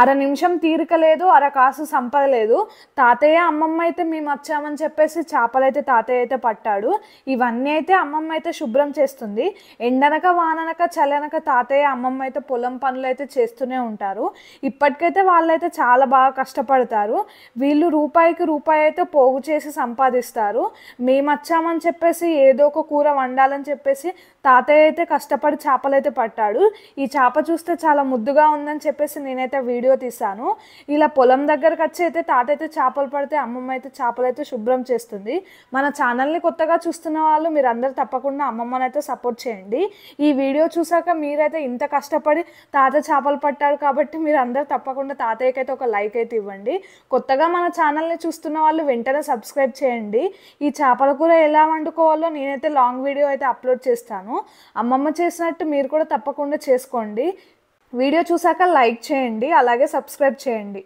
అర నిమిషం తీరిక లేదు, అర కాసు సంపద లేదు. తాతయ్య అమ్మమ్మ అయితే మేము వచ్చామని చెప్పేసి చేపలైతే తాతయ్య అయితే పట్టాడు. ఇవన్నీ అయితే అమ్మమ్మ అయితే శుభ్రం చేస్తుంది. ఎండనక వాననక చల్లనక తాతయ్య అమ్మమ్మ అయితే పొలం పనులు అయితే చేస్తూనే ఉంటారు. ఇప్పటికైతే వాళ్ళైతే చాలా బాగా కష్టపడతారు. వీళ్ళు రూపాయికి రూపాయి అయితే పోగు చేసి సంపాదిస్తారు. మేము వచ్చామని చెప్పేసి ఏదో ఒక కూర వండాలని చెప్పేసి తాతయ్య అయితే కష్టపడి చేపలైతే పట్టాడు. ఈ చేప చూస్తే చాలా ముద్దుగా ఉందని చెప్పేసి నేనైతే వీడియో తీశాను. ఇలా పొలం దగ్గరకు వచ్చి అయితే తాత అయితే చేపలు పడితే అమ్మమ్మ అయితే చేపలు అయితే శుభ్రం చేస్తుంది. మన ఛానల్ని కొత్తగా చూస్తున్న వాళ్ళు మీరందరూ తప్పకుండా అమ్మమ్మని అయితే సపోర్ట్ చేయండి. ఈ వీడియో చూసాక మీరైతే ఇంత కష్టపడి తాత చేపలు పట్టాడు కాబట్టి మీరు అందరూ తప్పకుండా తాతయ్యకి అయితే ఒక లైక్ అయితే ఇవ్వండి. కొత్తగా మన ఛానల్ని చూస్తున్న వాళ్ళు వెంటనే సబ్స్క్రైబ్ చేయండి. ఈ చేపల కూర ఎలా వండుకోవాలో నేనైతే లాంగ్ వీడియో అయితే అప్లోడ్ చేస్తాను. అమ్మమ్మ చేసినట్టు మీరు కూడా తప్పకుండా చేసుకోండి. వీడియో చూసాక లైక్ చేయండి, అలాగే సబ్స్క్రైబ్ చేయండి.